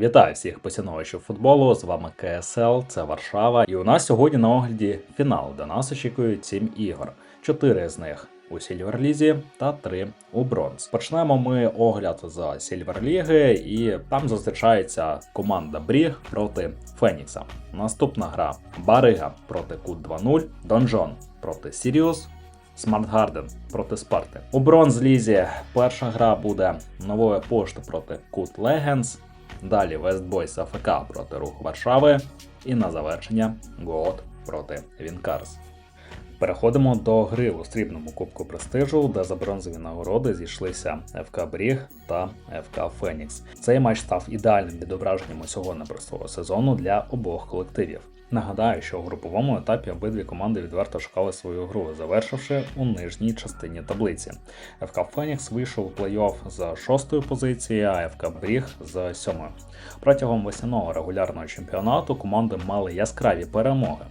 Вітаю всіх поціновувачів футболу, з вами КСЛ, це Варшава. І у нас сьогодні на огляді фінал, де нас очікують 7 ігор. 4 з них у Сільверлізі та 3 у Бронз. Почнемо ми огляд з Сільверліги, і там зустрічається команда Бріг проти Фенікса. Наступна гра Барига проти Кут 2.0, Донжон проти Сіріус, Смартгарден проти Спарти. У Бронз-лізі перша гра буде Нової Пошти проти Кут Легенс, далі Вестбойс АФК проти Руху Варшави і на завершення ГОАТ проти Вінкарс. Переходимо до гри у срібному Кубку Престижу, де за бронзові нагороди зійшлися ФК Бріг та ФК Фенікс. Цей матч став ідеальним відображенням усього непростого сезону для обох колективів. Нагадаю, що у груповому етапі обидві команди відверто шукали свою гру, завершивши у нижній частині таблиці. ФК Фенікс вийшов у плей-офф з 6-ї позиції, а ФК Бріг з 7-ї. Протягом весняного регулярного чемпіонату команди мали яскраві перемоги.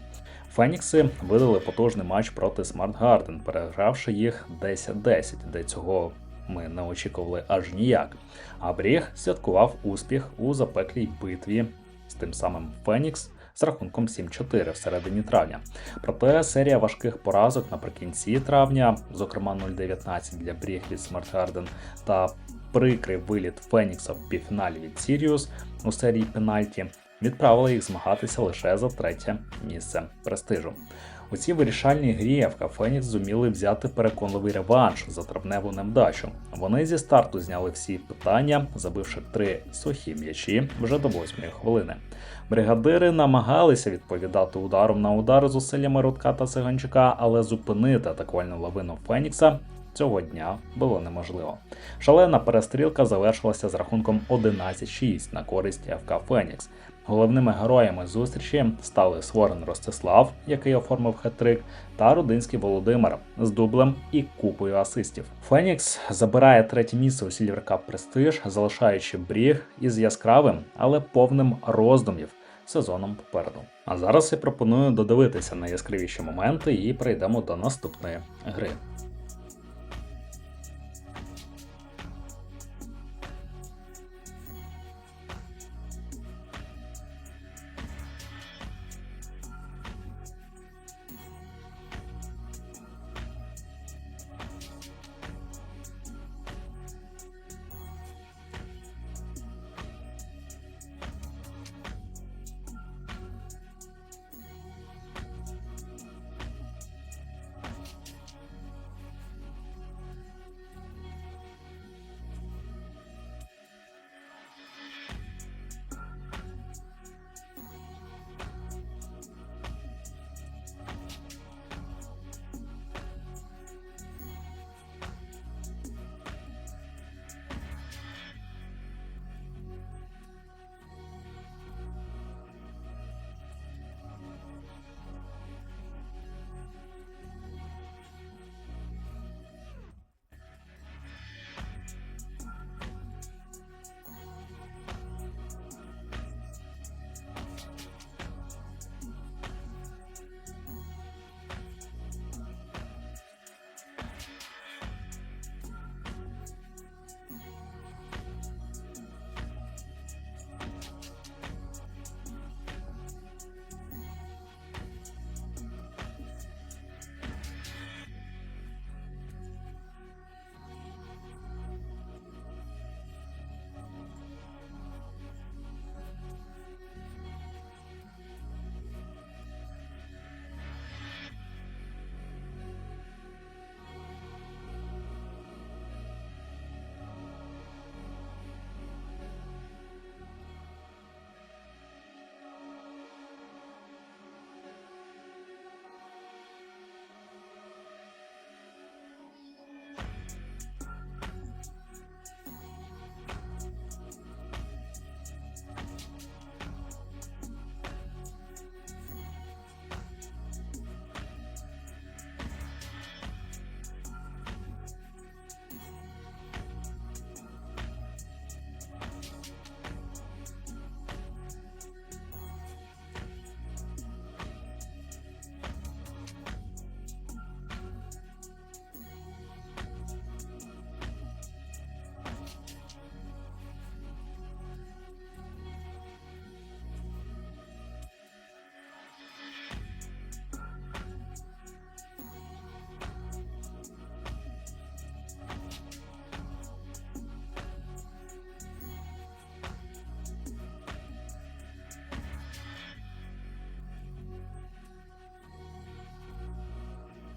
Фенікси видали потужний матч проти Смартгарден, перегравши їх 10-10, де цього ми не очікували аж ніяк. А Бріг святкував успіх у запеклій битві з тим самим Фенікс з рахунком 7-4 в середині травня. Проте серія важких поразок наприкінці травня, зокрема 0-19 для Бріг від Смартгарден та прикрий виліт Фенікса в півфіналі від Сіріус у серії пенальті, відправили їх змагатися лише за третє місце престижу. У цій вирішальній грі ФК Фенікс зуміли взяти переконливий реванш за травневу невдачу. Вони зі старту зняли всі питання, забивши 3 сухі м'ячі вже до 8-ї хвилини. Бригадири намагалися відповідати ударом на удар зусиллями Рудка та Циганчука, але зупинити атакувальну лавину Фенікса цього дня було неможливо. Шалена перестрілка завершилася з рахунком 11-6 на користь ФК Фенікс. Головними героями зустрічі стали Сворен Ростислав, який оформив хет-трик, та Рудинський Володимир з дублем і купою асистів. Фенікс забирає третє місце у Silver Cup Prestige, залишаючи Бріг із яскравим, але повним роздумів сезоном попереду. А зараз я пропоную додивитися найяскравіші моменти і перейдемо до наступної гри.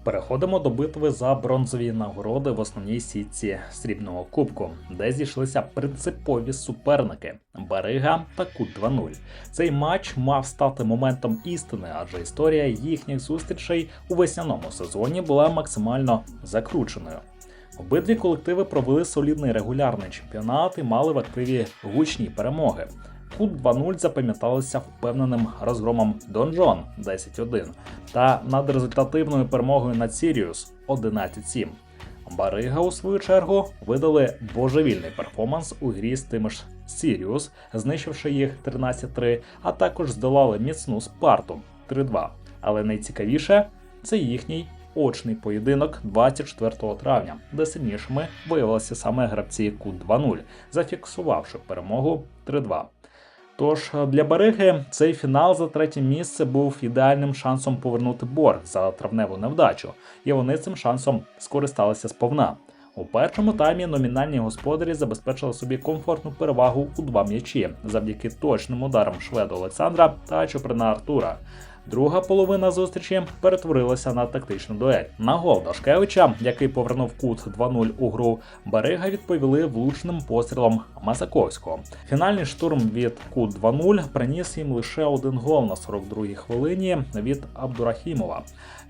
Переходимо до битви за бронзові нагороди в основній сітці срібного кубку, де зійшлися принципові суперники Барига та Кут 2.0. Цей матч мав стати моментом істини, адже історія їхніх зустрічей у весняному сезоні була максимально закрученою. Обидві колективи провели солідний регулярний чемпіонат і мали в активі гучні перемоги. Кут 2.0 запам'яталися впевненим розгромом Донжон 10-1 та надрезультативною перемогою над Сіріус 11-7. Барига, у свою чергу, видали божевільний перформанс у грі з тими ж Сіріус, знищивши їх 13-3, а також здолали міцну Спарту 3-2. Але найцікавіше – це їхній очний поєдинок 24 травня, де сильнішими виявилися саме гравці Кут 2.0, зафіксувавши перемогу 3-2. Тож для Бариги цей фінал за третє місце був ідеальним шансом повернути борг за травневу невдачу, і вони цим шансом скористалися сповна. У першому таймі номінальні господарі забезпечили собі комфортну перевагу у 2 м'ячі завдяки точним ударам шведа Олександра та Чуприна Артура. Друга половина зустрічі перетворилася на тактичну дуель. На гол Дашкевича, який повернув Кут 2.0 у гру, Барига відповіли влучним пострілом Масаковського. Фінальний штурм від Кут 2.0 приніс їм лише один гол на 42-й хвилині від Абдурахімова.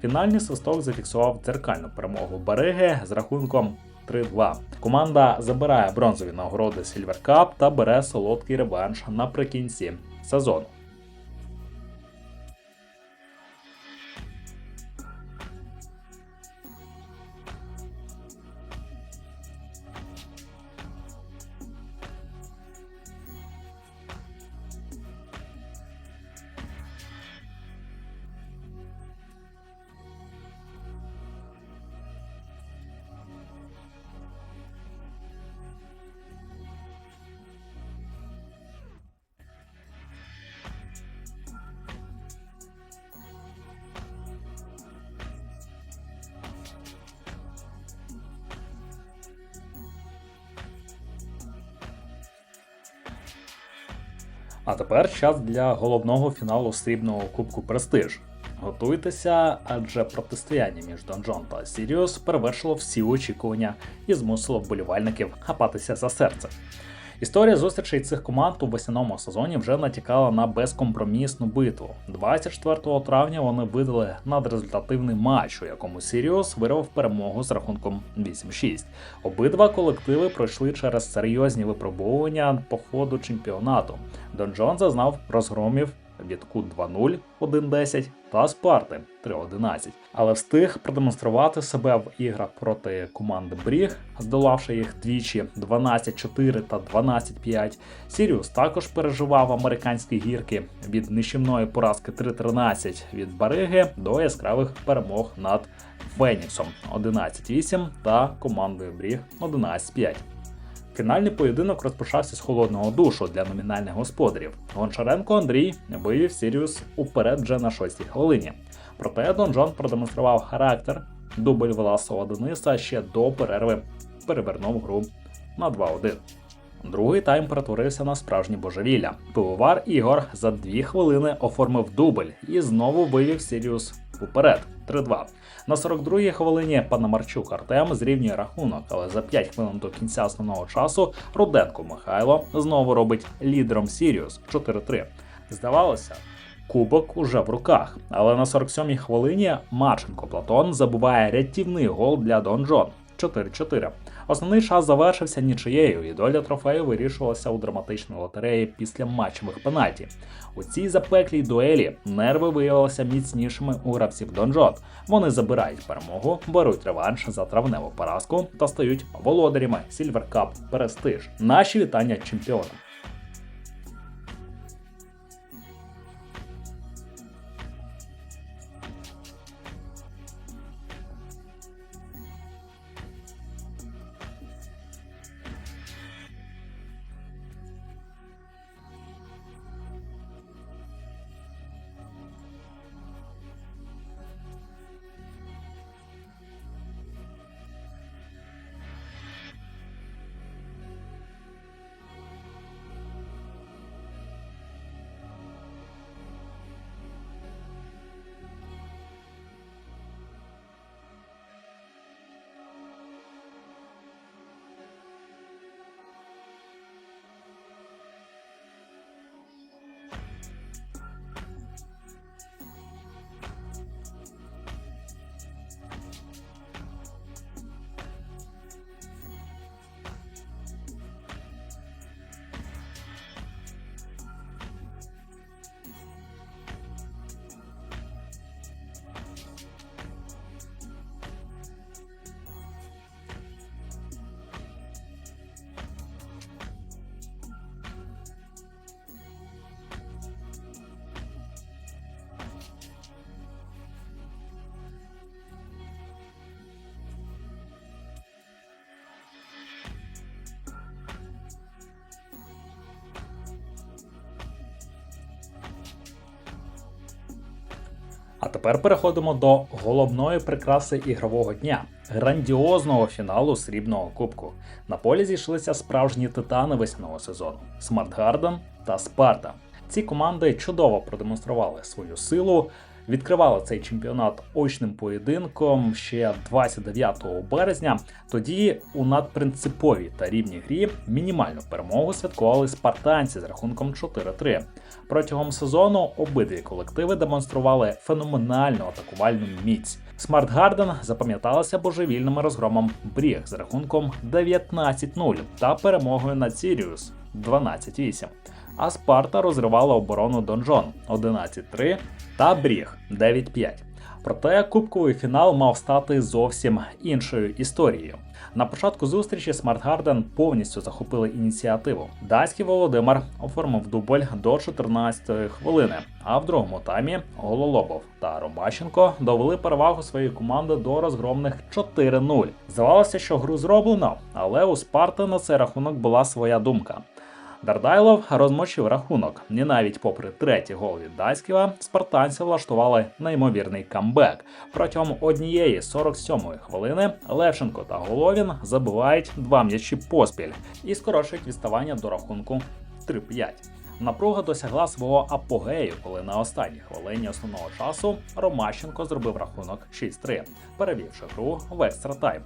Фінальний свисток зафіксував дзеркальну перемогу Бариги з рахунком 3-2. Команда забирає бронзові нагороди Silver Cup та бере солодкий реванш наприкінці сезону. А тепер час для головного фіналу срібного кубку Престиж. Готуйтеся, адже протистояння між Донжон та Сіріус перевершило всі очікування і змусило вболівальників хапатися за серце. Історія зустрічей цих команд у весняному сезоні вже натякала на безкомпромісну битву. 24 травня вони видали надрезультативний матч, у якому Сіріус вирвав перемогу з рахунком 8-6. Обидва колективи пройшли через серйозні випробовування по ходу чемпіонату. Донжон зазнав розгромів від Кут 2.0 1-10 та Спарти 3-11, але встиг продемонструвати себе в іграх проти команди Бріг, здолавши їх двічі 12-4 та 12-5. Сіріус також переживав американські гірки від нищівної поразки 3-13 від Бариги до яскравих перемог над Феніксом 11-8 та командою Бріг 11-5. Фінальний поєдинок розпочався з холодного душу для номінальних господарів. Гончаренко Андрій вивів Сіріус уперед вже на 6-й хвилині. Проте Донжон продемонстрував характер, дубль Власова Дениса ще до перерви перевернув гру на 2-1. Другий тайм перетворився на справжнє божевілля. Пивовар Ігор за 2 хвилини оформив дубль і знову вивів Сіріус уперед 3-2. На 42-й хвилині Панамарчук Артем зрівнює рахунок, але за 5 хвилин до кінця основного часу Руденко Михайло знову робить лідером Сіріус 4-3. Здавалося, кубок уже в руках, але на 47-й хвилині Марченко Платон забиває рятівний гол для Донжон 4-4. Основний час завершився нічиєю, і доля трофею вирішувалася у драматичній лотереї після матчевих пенальті. У цій запеклій дуелі нерви виявилися міцнішими у гравців Донжон. Вони забирають перемогу, беруть реванш за травневу поразку та стають володарями Silver Cup Престиж. Наші вітання чемпіонам! А тепер переходимо до головної прикраси ігрового дня грандіозного фіналу срібного кубку. На полі зійшлися справжні титани весняного сезону Смарт-Гарден та Спарта. Ці команди чудово продемонстрували свою силу, відкривали цей чемпіонат очним поєдинком ще 29 березня. Тоді у надпринциповій та рівній грі мінімальну перемогу святкували спартанці з рахунком 4-3. Протягом сезону обидві колективи демонстрували феноменальну атакувальну міць. Смарт-Гарден запам'яталася божевільним розгромом Бріг з рахунком 19-0 та перемогою над Сіріус 12-8. А Спарта розривала оборону Донжон 11-3 та Бріг 9-5. Проте кубковий фінал мав стати зовсім іншою історією. На початку зустрічі Смарт-Гарден повністю захопили ініціативу. Датський Володимир оформив дубль до 14-ї хвилини, а в другому таймі Гололобов та Ромащенко довели перевагу своєї команди до розгромних 4-0. Здавалося, що гру зроблено, але у Спарти на цей рахунок була своя думка. Дардайлов розмочив рахунок. І навіть попри третій гол від Датськіва, спартанці влаштували неймовірний камбек. Протягом однієї 47-ї хвилини Левченко та Головін забивають 2 м'ячі поспіль і скорочують відставання до рахунку 3-5. Напруга досягла свого апогею, коли на останній хвилині основного часу Ромащенко зробив рахунок 6-3, перевівши гру в екстратайм.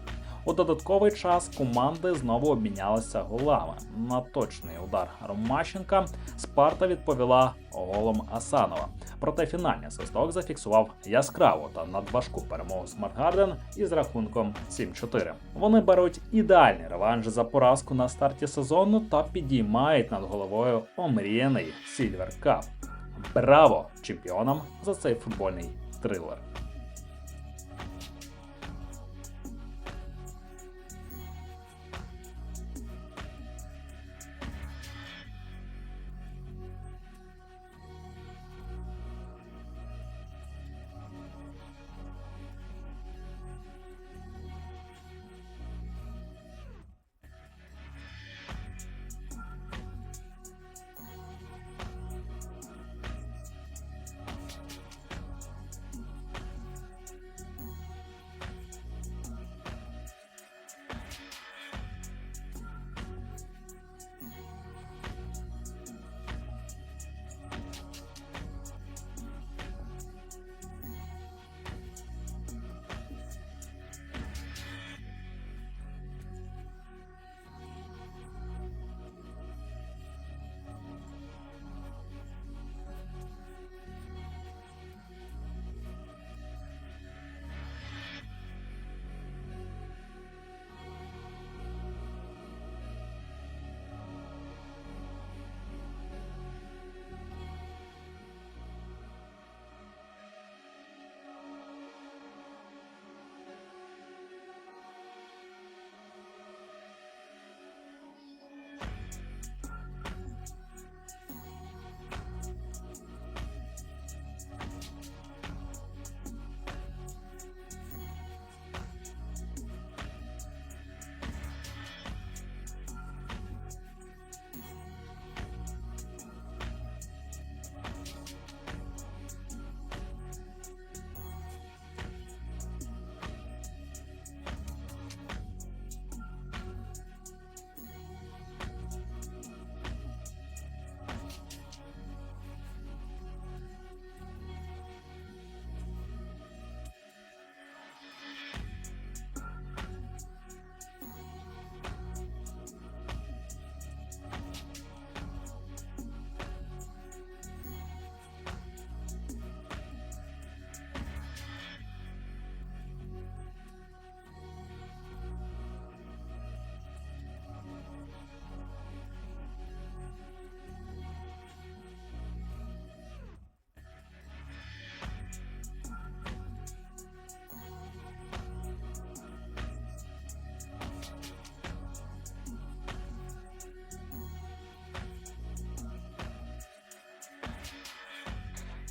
У додатковий час команди знову обмінялися голами. На точний удар Ромащенка Спарта відповіла голом Асанова. Проте фінальний свисток зафіксував яскраву та надважку перемогу Смарт-Гарден із рахунком 7-4. Вони беруть ідеальний реванш за поразку на старті сезону та підіймають над головою омріяний Сільвер Кап. Браво чемпіонам за цей футбольний трилер!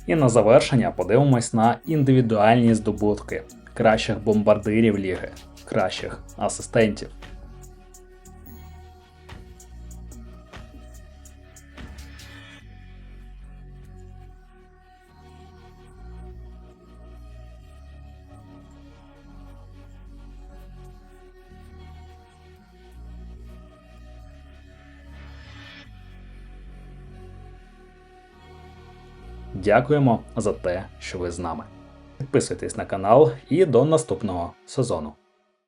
І на завершення подивимось на індивідуальні здобутки кращих бомбардирів ліги, кращих асистентів. Дякуємо за те, що ви з нами. Підписуйтесь на канал і до наступного сезону.